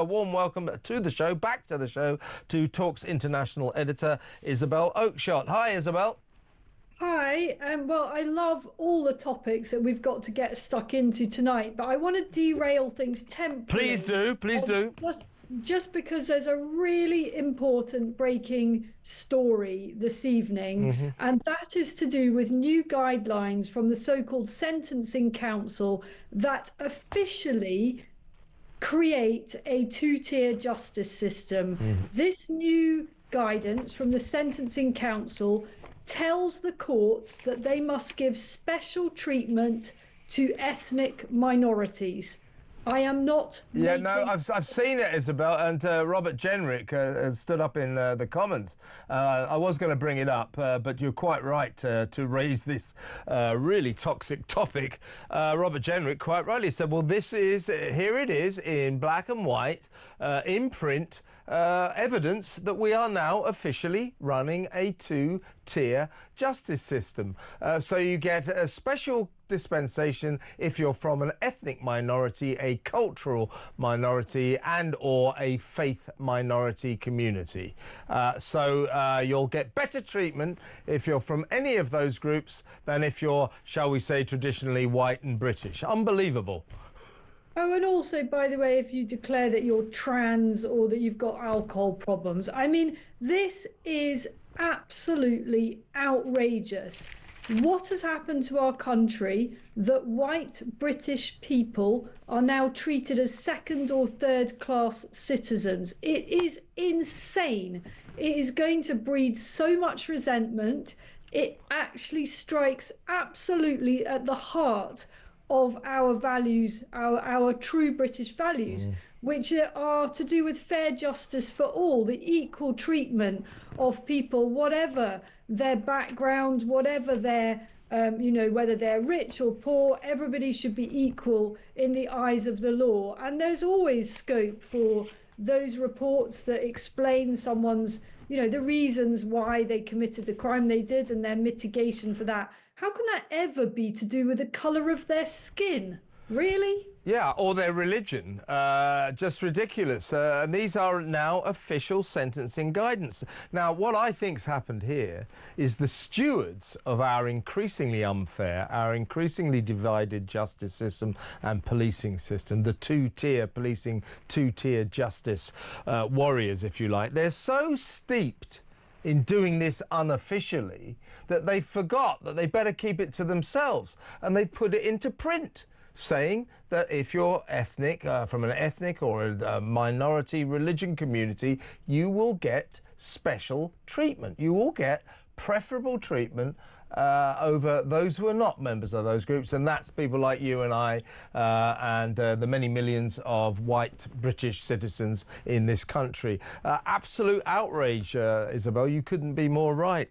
A warm welcome to the show, back to the show, to Talk's international editor, Isabel Oakeshott. Hi, Isabel. Hi, well, I love all the topics that we've got to get stuck into tonight, but I want to derail things temporarily. Please do. Just because there's a really important breaking story this evening, and that is to do with new guidelines from the so-called Sentencing Council that officially create a two-tier justice system. This new guidance from the Sentencing Council tells the courts that they must give special treatment to ethnic minorities. I am not Yeah, no, I've seen it, Isabel, and Robert Jenrick has stood up in the comments. I was going to bring it up, but you're quite right to raise this really toxic topic. Robert Jenrick quite rightly said, well, this is, here it is in black and white, in print, evidence that we are now officially running a two-tier justice system. So you get a special dispensation if you're from an ethnic minority, a cultural minority, and or a faith minority community. So you'll get better treatment if you're from any of those groups than if you're, shall we say, traditionally white and British. Unbelievable. Oh, and also, by the way, if you declare that you're trans or that you've got alcohol problems, I mean, this is absolutely outrageous. What has happened to our country that white British people are now treated as second or third class citizens? It is insane. It is going to breed so much resentment. It actually strikes absolutely at the heart of our values, our true British values, which are to do with fair justice for all, the equal treatment of people, whatever their background, whatever their, whether they're rich or poor, everybody should be equal in the eyes of the law. And there's always scope for those reports that explain someone's, the reasons why they committed the crime they did and their mitigation for that. How can that ever be to do with the colour of their skin? Really? Yeah, or their religion. Just ridiculous. And these are now official sentencing guidance. Now, what I think's happened here is the stewards of our increasingly unfair, our increasingly divided justice system and policing system, the two-tier policing, two-tier justice warriors, if you like, they're so steeped in doing this unofficially that they forgot that they better keep it to themselves, and they put it into print, saying that if you're ethnic, from an ethnic or a minority religion community, you will get special treatment. You will get preferable treatment over those who are not members of those groups, and that's people like you and I and the many millions of white British citizens in this country. Absolute outrage, Isabel. You couldn't be more right.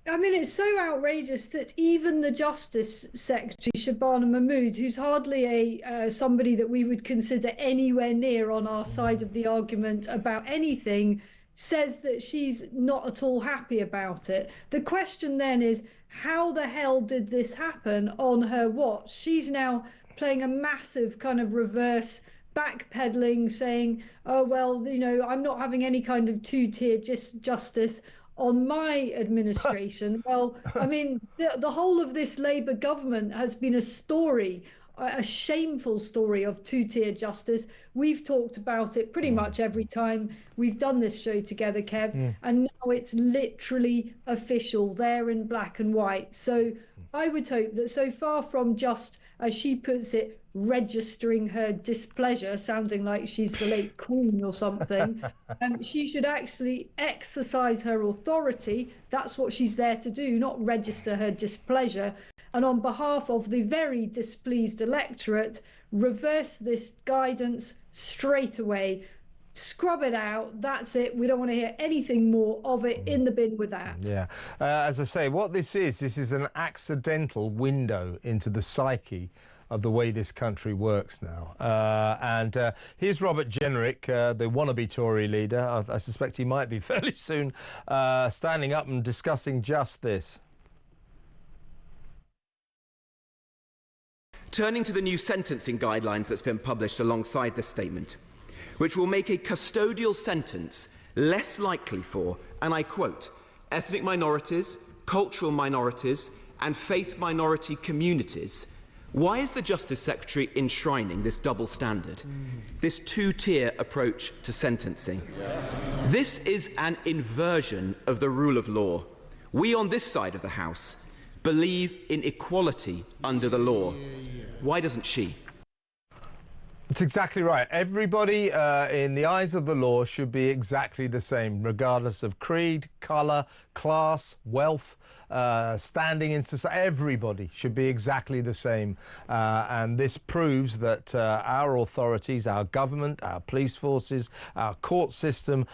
I mean, it's so outrageous that even the Justice Secretary, Shabana Mahmood, who's hardly somebody that we would consider anywhere near on our side of the argument about anything, says that she's not at all happy about it. The question then is, how the hell did this happen on her watch? She's now playing a massive kind of reverse backpedaling, saying, oh, well, I'm not having any kind of two-tier justice on my administration. Well, I mean, the whole of this Labour government has been a story, a shameful story of two-tier justice. We've talked about it pretty much every time we've done this show together, Kev, and now it's literally official there in black and white. So I would hope that, so far from just, as she puts it, registering her displeasure, sounding like she's the late Queen or something, she should actually exercise her authority. That's what she's there to do, not register her displeasure. And on behalf of the very displeased electorate, reverse this guidance straight away. Scrub it out. That's it. We don't want to hear anything more of it. In the bin with that. Yeah. As I say, what this is an accidental window into the psyche of the way this country works now. And here's Robert Jenrick, the wannabe Tory leader. I suspect he might be fairly soon, standing up and discussing just this. Turning to the new sentencing guidelines that's been published alongside this statement, which will make a custodial sentence less likely for, and I quote, ethnic minorities, cultural minorities and faith minority communities. Why is the Justice Secretary enshrining this double standard, this two-tier approach to sentencing? This is an inversion of the rule of law. We on this side of the House believe in equality under the law. Why doesn't she? It's exactly right. Everybody in the eyes of the law should be exactly the same, regardless of creed, colour, class, wealth, standing in society. Everybody should be exactly the same. And this proves that our authorities, our government, our police forces, our court system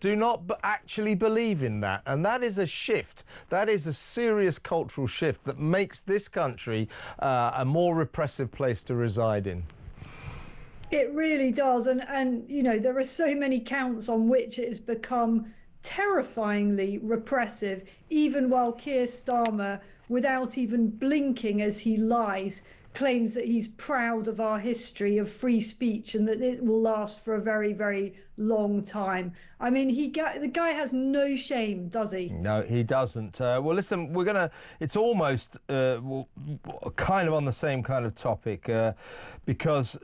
do not actually believe in that. And that is a shift. That is a serious cultural shift that makes this country a more repressive place to reside in. It really does. And you know, there are so many counts on which it has become terrifyingly repressive, even while Keir Starmer, without even blinking as he lies, claims that he's proud of our history of free speech and that it will last for a very, very long time. I mean, the guy has no shame, does he? No, he doesn't. Well, listen, it's almost kind of on the same kind of topic because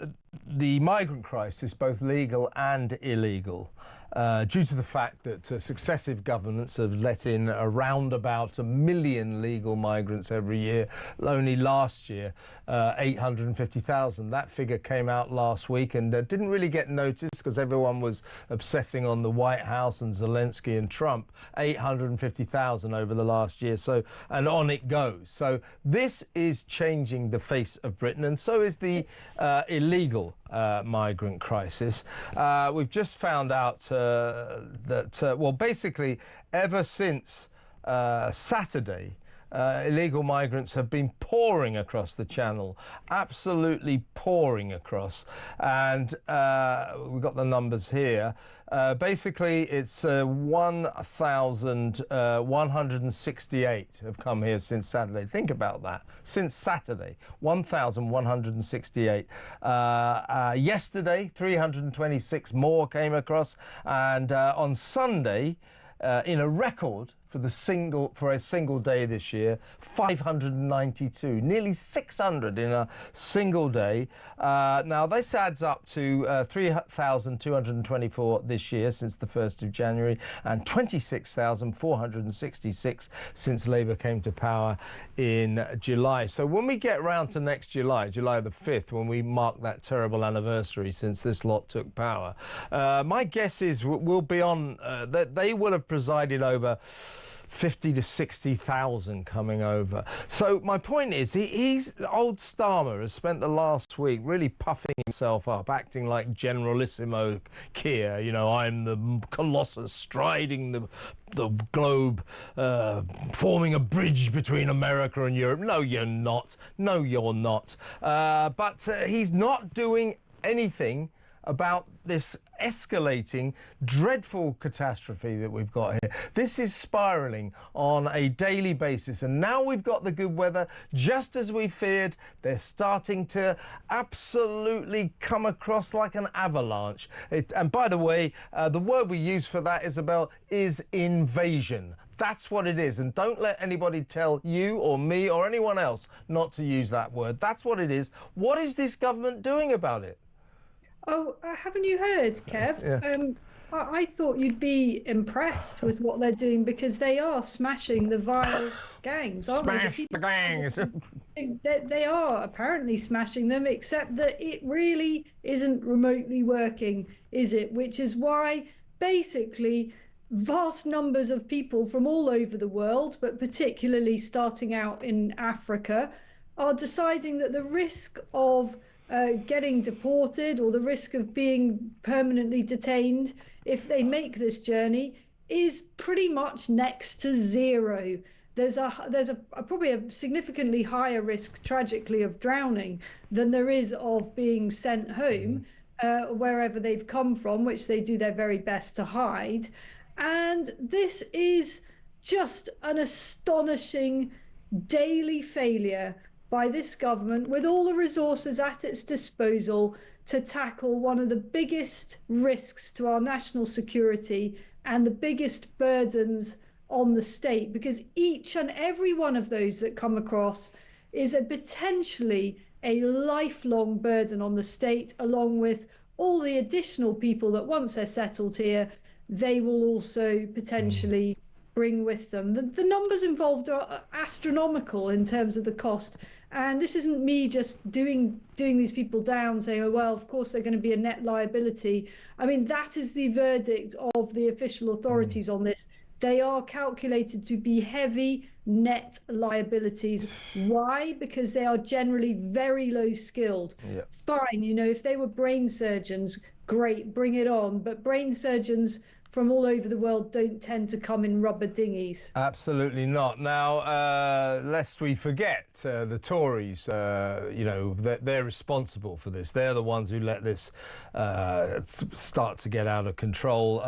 the migrant crisis, both legal and illegal, due to the fact that successive governments have let in around about 1 million legal migrants every year. Only last year, 850,000. That figure came out last week and didn't really get noticed because everyone was obsessing on the White House and Zelensky and Trump. 850,000 over the last year. So, and on it goes. So this is changing the face of Britain, and so is the illegal migrant crisis. We've just found out that, well, basically, ever since Saturday, illegal migrants have been pouring across the channel, absolutely pouring across. And we've got the numbers here. Basically, it's 1,168 have come here since Saturday. Think about that. Since Saturday, 1,168. Yesterday, 326 more came across. And on Sunday, in a record for a single day this year, 592, nearly 600 in a single day. Now this adds up to 3,224 this year since the 1st of January and 26,466 since Labour came to power in July. So when we get round to next July, July the 5th, when we mark that terrible anniversary since this lot took power, my guess is we'll be on, that they will have presided over 50 to 60,000 coming over. So my point is, old Starmer has spent the last week really puffing himself up, acting like Generalissimo Keir. You know, I'm the Colossus striding the globe, forming a bridge between America and Europe. No, you're not. No, you're not. But he's not doing anything about this escalating, dreadful catastrophe that we've got here. This is spiralling on a daily basis, and now we've got the good weather, just as we feared. They're starting to absolutely come across like an avalanche. And by the way, the word we use for that, Isabel, is invasion. That's what it is, and don't let anybody tell you or me or anyone else not to use that word. That's what it is. What is this government doing about it? Oh, haven't you heard, Kev? Yeah. I thought you'd be impressed with what they're doing, because they are smashing the vile gangs, aren't they? Smash the gangs! They are apparently smashing them, except that it really isn't remotely working, is it? Which is why, basically, vast numbers of people from all over the world, but particularly starting out in Africa, are deciding that the risk of getting deported or the risk of being permanently detained if they make this journey is pretty much next to zero. There's probably a significantly higher risk, tragically, of drowning than there is of being sent home wherever they've come from, which they do their very best to hide. And this is just an astonishing daily failure by this government, with all the resources at its disposal, to tackle one of the biggest risks to our national security and the biggest burdens on the state, because each and every one of those that come across is a potentially a lifelong burden on the state, along with all the additional people that once they're settled here, they will also potentially bring with them. The numbers involved are astronomical in terms of the cost. And this isn't me just doing these people down, saying, oh, well, of course they're going to be a net liability. I mean, that is the verdict of the official authorities on this. They are calculated to be heavy net liabilities. Why? Because they are generally very low skilled. Yep. Fine, you know, if they were brain surgeons, great, bring it on. But brain surgeons from all over the world don't tend to come in rubber dinghies. Absolutely not. Now, lest we forget, the Tories, you know, they're responsible for this. They're the ones who let this start to get out of control.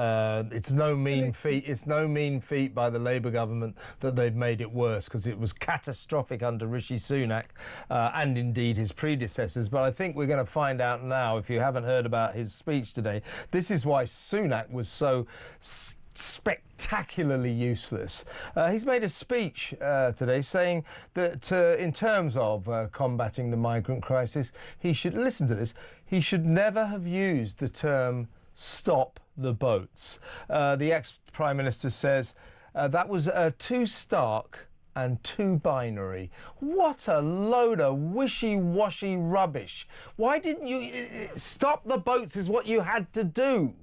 It's no mean feat. It's no mean feat by the Labour government that they've made it worse, because it was catastrophic under Rishi Sunak and indeed his predecessors. But I think we're going to find out now, if you haven't heard about his speech today, this is why Sunak was so spectacularly useless. He's made a speech today saying that in terms of combating the migrant crisis, he should, listen to this, he should never have used the term stop the boats. The ex-Prime Minister says that was too stark and too binary. What a load of wishy-washy rubbish. Why didn't you... Stop the boats is what you had to do.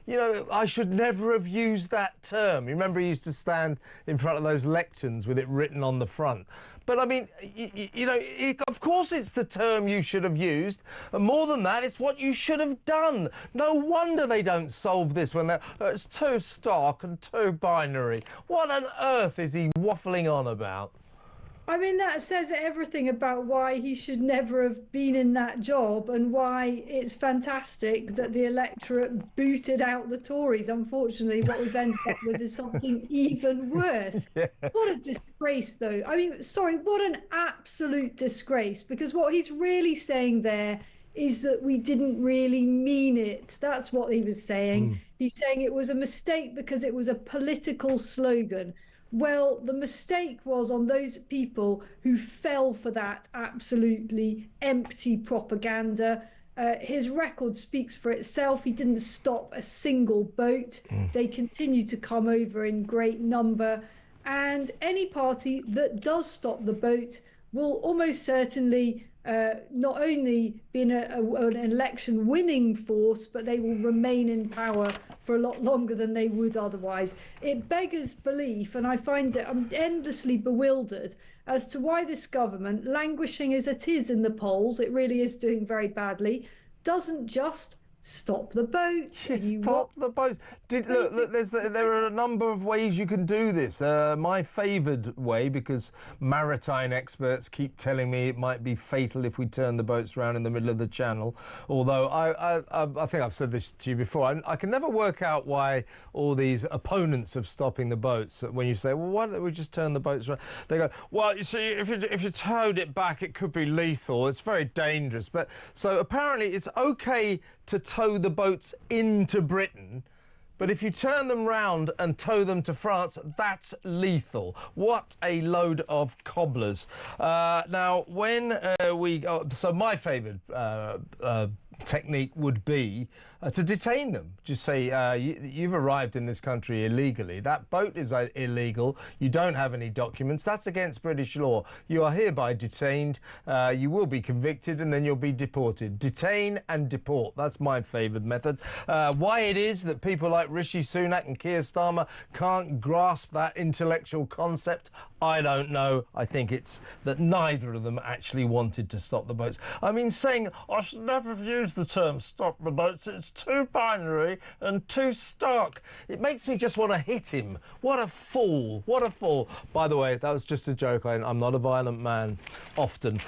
You know, I should never have used that term. You remember he used to stand in front of those lecterns with it written on the front. But I mean, you know, of course it's the term you should have used. And more than that, it's what you should have done. No wonder they don't solve this when it's too stark and too binary. What on earth is he waffling on about? I mean, that says everything about why he should never have been in that job and why it's fantastic that the electorate booted out the Tories. Unfortunately, what we've ended up with is something even worse. Yeah. What a disgrace, though. I mean, sorry, what an absolute disgrace, because what he's really saying there is that we didn't really mean it. That's what he was saying. He's saying it was a mistake because it was a political slogan. Well, the mistake was on those people who fell for that absolutely empty propaganda. His record speaks for itself. He didn't stop a single boat. They continue to come over in great number. And any party that does stop the boat will almost certainly not only be an election winning force, but they will remain in power for a lot longer than they would otherwise. It beggars belief, and I find it, I'm endlessly bewildered as to why this government, languishing as it is in the polls, it really is doing very badly, doesn't just stop the boats. Stop the boats. Look, there are a number of ways you can do this. My favoured way, because maritime experts keep telling me it might be fatal if we turn the boats around in the middle of the channel, although I think I've said this to you before, I can never work out why all these opponents of stopping the boats, when you say, well, why don't we just turn the boats around, they go, well, you see, if you towed it back, it could be lethal, it's very dangerous. But so apparently it's okay to tow the boats into Britain, but if you turn them round and tow them to France, that's lethal. What a load of cobblers. Now, when so my favoured technique would be to detain them. Just say, you've arrived in this country illegally. That boat is illegal. You don't have any documents. That's against British law. You are hereby detained. You will be convicted and then you'll be deported. Detain and deport. That's my favoured method. Why it is that people like Rishi Sunak and Keir Starmer can't grasp that intellectual concept, I don't know. I think it's that neither of them actually wanted to stop the boats. I mean, saying, I should never have used the term stop the boats, it's too binary and too stark. It makes me just want to hit him. What a fool. What a fool. By the way, that was just a joke. I'm not a violent man, often.